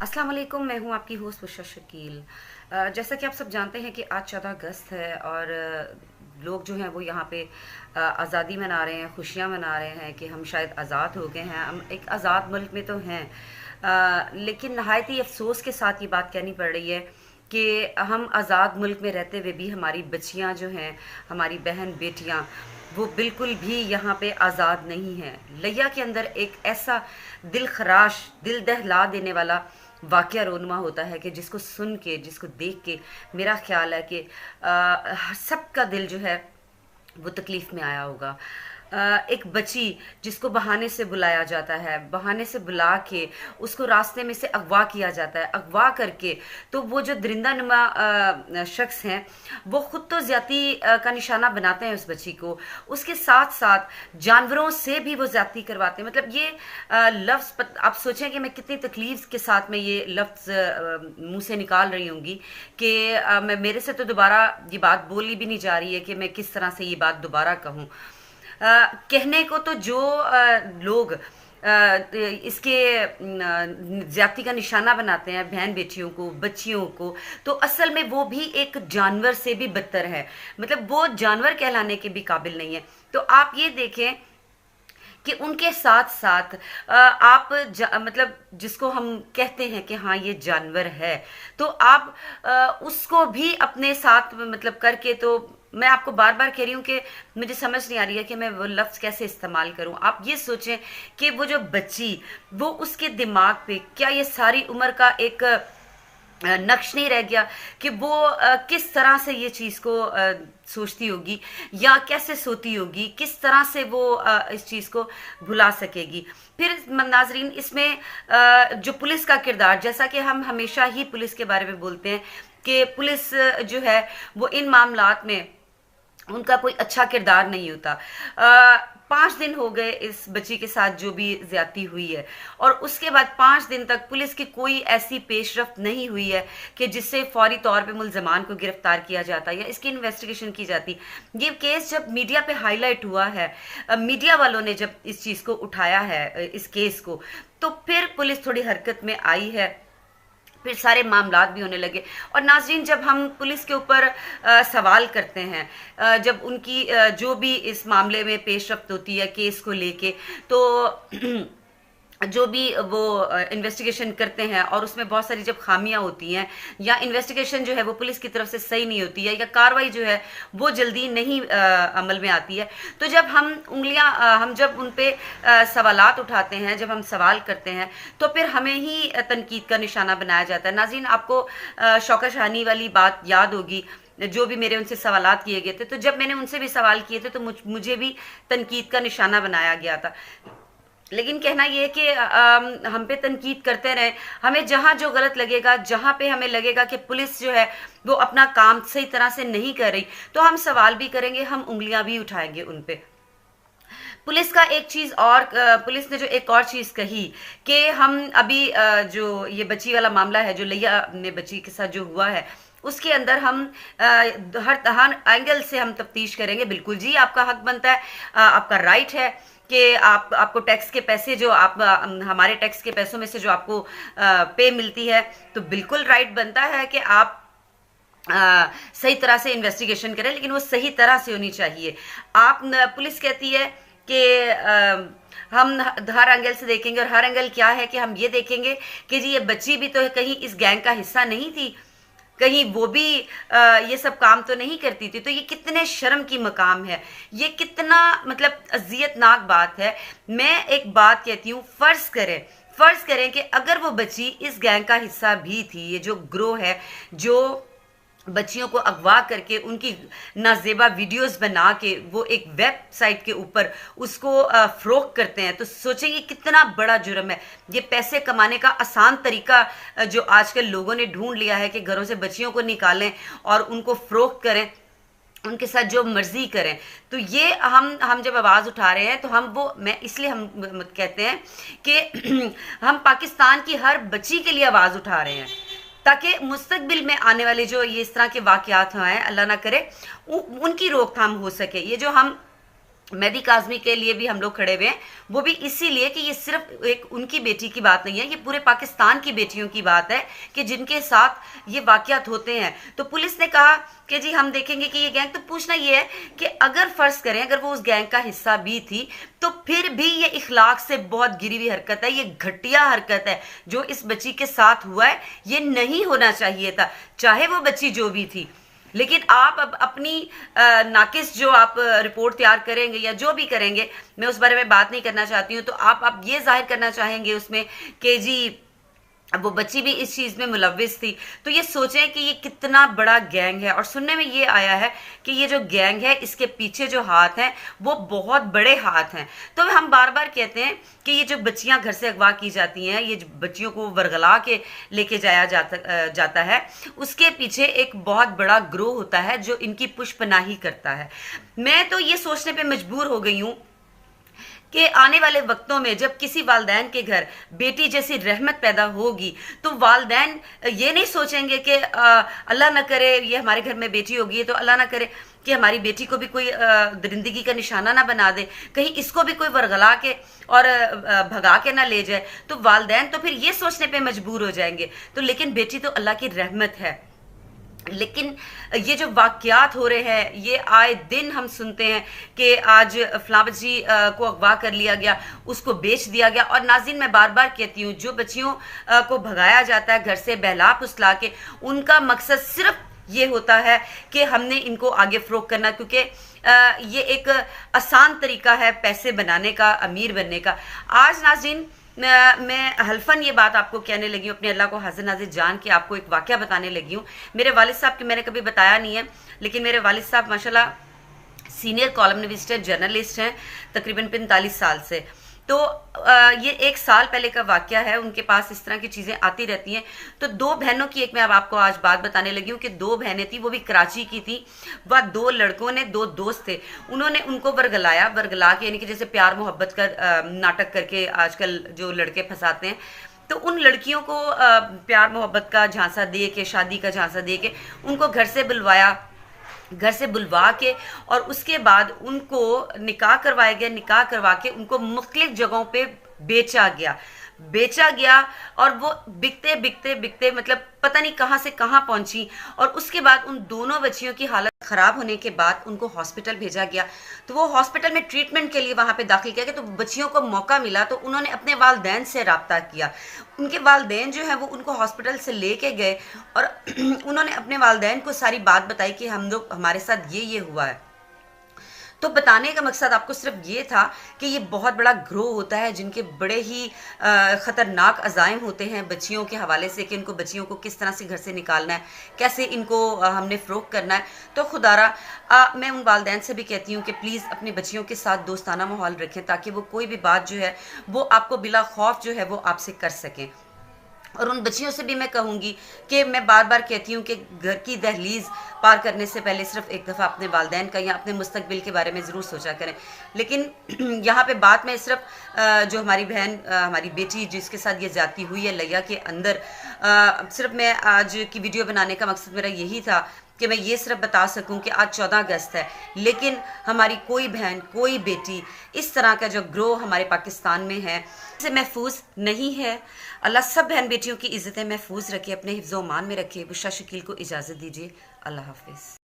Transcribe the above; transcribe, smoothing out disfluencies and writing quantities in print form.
अस्सलाम वालेकुम। मैं हूं आपकी होस्ट बुशरा शकील। जैसा कि आप सब जानते हैं कि आज 14 अगस्त है और लोग जो हैं वो यहाँ पे आज़ादी मना रहे हैं, खुशियाँ मना रहे हैं कि हम शायद आज़ाद हो गए हैं, हम एक आज़ाद मुल्क में तो हैं। लेकिन नहायत ही अफसोस के साथ ये बात कहनी पड़ रही है कि हम आज़ाद मुल्क में रहते हुए भी हमारी बच्चियाँ जो हैं, हमारी बहन बेटियाँ, वो बिल्कुल भी यहाँ पे आज़ाद नहीं हैं। लिया के अंदर एक ऐसा दिल खराश, दिल दहला देने वाला वाक़या रोनुमा होता है कि जिसको सुन के, जिसको देख के मेरा ख़्याल है कि सबका दिल जो है वो तकलीफ़ में आया होगा। एक बच्ची जिसको बहाने से बुलाया जाता है, बहाने से बुला के उसको रास्ते में से अगवा किया जाता है, अगवा करके तो वो जो दरिंदा नुमा शख्स हैं वो ख़ुद तो ज़्यादती का निशाना बनाते हैं उस बच्ची को, उसके साथ साथ जानवरों से भी वो ज़्यादती करवाते हैं। मतलब ये लफ्ज़ आप सोचें कि मैं कितनी तकलीफ़ के साथ में ये लफ्ज़ मुँह से निकाल रही होंगी कि मैं मेरे से तो दोबारा ये बात बोली भी नहीं जा रही है कि मैं किस तरह से ये बात दोबारा कहूँ। कहने को तो जो लोग इसके ज्यादती का निशाना बनाते हैं बहन बेटियों को, बच्चियों को, तो असल में वो भी एक जानवर से भी बदतर है। मतलब वो जानवर कहलाने के भी काबिल नहीं है। तो आप ये देखें कि उनके साथ साथ आप मतलब जिसको हम कहते हैं कि हाँ ये जानवर है, तो आप उसको भी अपने साथ मतलब करके, तो मैं आपको बार बार कह रही हूँ कि मुझे समझ नहीं आ रही है कि मैं वो लफ्ज़ कैसे इस्तेमाल करूँ। आप ये सोचें कि वो जो बच्ची, वो उसके दिमाग पे क्या ये सारी उम्र का एक नक्श नहीं रह गया कि वो किस तरह से ये चीज़ को सोचती होगी या कैसे सोती होगी, किस तरह से वो इस चीज़ को भुला सकेगी। फिर नाजरीन, इसमें जो पुलिस का किरदार, जैसा कि हम हमेशा ही पुलिस के बारे में बोलते हैं कि पुलिस जो है वो इन मामलात में उनका कोई अच्छा किरदार नहीं होता। 5 दिन हो गए इस बच्ची के साथ जो भी ज्यादती हुई है, और उसके बाद 5 दिन तक पुलिस की कोई ऐसी पेशरफ्त नहीं हुई है कि जिससे फौरी तौर पे मुल्जमान को गिरफ्तार किया जाता या इसकी इन्वेस्टिगेशन की जाती। ये केस जब मीडिया पे हाईलाइट हुआ है, मीडिया वालों ने जब इस चीज़ को उठाया है, इस केस को, तो फिर पुलिस थोड़ी हरकत में आई है, फिर सारे मामलात भी होने लगे। और नाज़रीन, जब हम पुलिस के ऊपर सवाल करते हैं, जब उनकी जो भी इस मामले में पेशरफ्त होती है केस को लेके, तो जो भी वो इन्वेस्टिगेशन करते हैं और उसमें बहुत सारी जब खामियां होती हैं या इन्वेस्टिगेशन जो है वो पुलिस की तरफ से सही नहीं होती है या कार्रवाई जो है वो जल्दी नहीं अमल में आती है, तो जब हम जब उन पे सवालात उठाते हैं, जब हम सवाल करते हैं, तो फिर हमें ही तनकीद का निशाना बनाया जाता है। नाज़रीन, आपको शौकत शानी वाली बात याद होगी, जो भी मेरे उनसे सवालात किए गए थे, तो जब मैंने उनसे भी सवाल किए थे तो मुझे भी तनकीद का निशाना बनाया गया था। लेकिन कहना यह है कि हम पे तनकीद करते रहें, हमें जहाँ जो गलत लगेगा, जहाँ पे हमें लगेगा कि पुलिस जो है वो अपना काम सही तरह से नहीं कर रही, तो हम सवाल भी करेंगे, हम उंगलियां भी उठाएंगे उन पे। पुलिस का एक चीज़ और, पुलिस ने जो एक और चीज़ कही कि हम अभी जो ये बच्ची वाला मामला है, जो लिया ने बच्ची के साथ जो हुआ है, उसके अंदर हम हर एंगल से हम तफ्तीश करेंगे। बिल्कुल जी, आपका हक बनता है, आपका राइट है कि आपको टैक्स के पैसे जो आप हमारे टैक्स के पैसों में से जो आपको पे मिलती है, तो बिल्कुल राइट बनता है कि आप सही तरह से इन्वेस्टिगेशन करें, लेकिन वो सही तरह से होनी चाहिए। पुलिस कहती है कि हम हर एंगल से देखेंगे, और हर एंगल क्या है कि हम ये देखेंगे कि जी ये बच्ची भी तो कहीं इस गैंग का हिस्सा नहीं थी, कहीं वो भी ये सब काम तो नहीं करती थी। तो ये कितने शर्म की मकाम है, ये कितना मतलब अजियतनाक बात है। मैं एक बात कहती हूँ, फर्ज करें कि अगर वो बच्ची इस गैंग का हिस्सा भी थी, ये जो ग्रोह है जो बच्चियों को अगवा करके उनकी नाजेबा वीडियोस बना के वो एक वेबसाइट के ऊपर उसको फ़रोख्त करते हैं, तो सोचेंगे कितना बड़ा जुर्म है। ये पैसे कमाने का आसान तरीका जो आजकल लोगों ने ढूंढ लिया है कि घरों से बच्चियों को निकालें और उनको फ़रोख्त करें, उनके साथ जो मर्जी करें। तो ये हम जब आवाज़ उठा रहे हैं, तो मैं इसलिए हम कहते हैं कि हम पाकिस्तान की हर बच्ची के लिए आवाज़ उठा रहे हैं, ताकि मुस्तकबिल में आने वाले जो ये इस तरह के वाक़यात हैं, अल्लाह ना करे, उनकी रोकथाम हो सके। ये जो हम मेहदी काज़मी के लिए भी हम लोग खड़े हुए हैं, वो भी इसीलिए कि ये सिर्फ एक उनकी बेटी की बात नहीं है, ये पूरे पाकिस्तान की बेटियों की बात है कि जिनके साथ ये वाक़यात होते हैं। तो पुलिस ने कहा कि जी हम देखेंगे कि ये गैंग, तो पूछना ये है कि अगर फ़र्ज़ करें अगर वो उस गैंग का हिस्सा भी थी, तो फिर भी ये इखलाक से बहुत गिरी हुई हरकत है, ये घटिया हरकत है जो इस बच्ची के साथ हुआ है। ये नहीं होना चाहिए था, चाहे वो बच्ची जो भी थी। लेकिन आप अब अपनी नाकिस जो आप रिपोर्ट तैयार करेंगे या जो भी करेंगे, मैं उस बारे में बात नहीं करना चाहती हूँ, तो आप ये जाहिर करना चाहेंगे उसमें कि जी अब वो बच्ची भी इस चीज़ में मुलव्विस थी। तो ये सोचें कि ये कितना बड़ा गैंग है, और सुनने में ये आया है कि ये जो गैंग है इसके पीछे जो हाथ हैं वो बहुत बड़े हाथ हैं। तो हम बार बार कहते हैं कि ये जो बच्चियां घर से अगवा की जाती हैं, ये बच्चियों को वरगला के लेके जाया जाता है, उसके पीछे एक बहुत बड़ा ग्रोह होता है जो इनकी पुष्पनाही करता है। मैं तो ये सोचने पर मजबूर हो गई हूँ कि आने वाले वक्तों में जब किसी वालदैन के घर बेटी जैसी रहमत पैदा होगी, तो वालदैन ये नहीं सोचेंगे कि अल्लाह ना करे ये हमारे घर में बेटी होगी, तो अल्लाह ना करे कि हमारी बेटी को भी कोई दरिंदगी का निशाना ना बना दे, कहीं इसको भी कोई वरगला के और भगा के ना ले जाए। तो वालदैन तो फिर ये सोचने पे मजबूर हो जाएंगे। तो लेकिन बेटी तो अल्लाह की रहमत है। लेकिन ये जो वाक़यात हो रहे हैं, ये आए दिन हम सुनते हैं कि आज फलां बच्ची को अगवा कर लिया गया, उसको बेच दिया गया। और नाज़रीन मैं बार बार कहती हूँ, जो बच्चियों को भगाया जाता है घर से बहला फुसला के, उनका मकसद सिर्फ ये होता है कि हमने इनको आगे फ़रोग़ करना, क्योंकि ये एक आसान तरीका है पैसे बनाने का, अमीर बनने का। आज नाज़रीन मैं हल्फन ये बात आपको कहने लगी हूँ, अपने अल्लाह को हाजिर नाजिर जान के आपको एक वाक़या बताने लगी हूँ। मेरे वालिद साहब के मैंने कभी बताया नहीं है, लेकिन मेरे वालिद साहब माशाल्लाह सीनियर कॉलमनिस्ट हैं, जर्नलिस्ट हैं, तकरीबन 45 साल से। तो ये 1 साल पहले का वाक़या है, उनके पास इस तरह की चीज़ें आती रहती हैं। तो 2 बहनों की एक मैं अब आपको आज बात बताने लगी हूँ कि 2 बहनें थी, वो भी कराची की थी। वह 2 लड़कों ने, 2 दोस्त थे, उन्होंने उनको वरगला के, यानी कि जैसे प्यार मोहब्बत का नाटक करके आजकल जो लड़के फंसाते हैं, तो उन लड़कियों को प्यार मोहब्बत का झांसा दे के, शादी का झांसा दे के उनको घर से बुलवा के और उसके बाद उनको निकाह करवाया गया। निकाह करवा के उनको मुख्तलिफ जगहों पे बेचा गया और वो बिकते बिकते बिकते मतलब पता नहीं कहाँ से कहाँ पहुंची। और उसके बाद उन दोनों बच्चियों की हालत ख़राब होने के बाद उनको हॉस्पिटल भेजा गया। तो वो हॉस्पिटल में ट्रीटमेंट के लिए वहाँ पे दाखिल किया गया। तो बच्चियों को मौका मिला तो उन्होंने अपने वालदैन से रब्ता किया। उनके वालदैन जो है वो उनको हॉस्पिटल से लेके गए और उन्होंने अपने वालदैन को सारी बात बताई कि हमारे साथ ये हुआ है। तो बताने का मकसद आपको सिर्फ ये था कि ये बहुत बड़ा ग्रोह होता है जिनके बड़े ही ख़तरनाक अज़ाइम होते हैं बच्चियों के हवाले से, कि इनको बच्चियों को किस तरह से घर से निकालना है, कैसे इनको हमने फ़रोग़ करना है। तो खुदारा मैं उन वालदैन से भी कहती हूँ कि प्लीज़ अपनी बच्चियों के साथ दोस्ताना माहौल रखें, ताकि वो कोई भी बात जो है वो आपको बिला खौफ जो है वो आपसे कर सकें। और उन बच्चियों से भी मैं कहूँगी कि मैं बार बार कहती हूँ कि घर की दहलीज़ पार करने से पहले सिर्फ एक दफ़ा अपने वालदैन का या अपने मुस्तकबिल के बारे में ज़रूर सोचा करें। लेकिन यहाँ पे बात में सिर्फ जो हमारी बहन, हमारी बेटी जिसके साथ ये ज़्यादती हुई है लिया के अंदर, सिर्फ मैं आज की वीडियो बनाने का मकसद मेरा यही था कि मैं ये सिर्फ बता सकूं कि आज 14 अगस्त है, लेकिन हमारी कोई बहन, कोई बेटी इस तरह का जो ग्रोह हमारे पाकिस्तान में है से महफूज नहीं है। अल्लाह सब बहन बेटियों की इज़्ज़तें महफूज रखे, अपने हिफ्ज़-ओ-मान में रखे। बुशरा शकील को इजाज़त दीजिए। अल्लाह हाफ़िज़।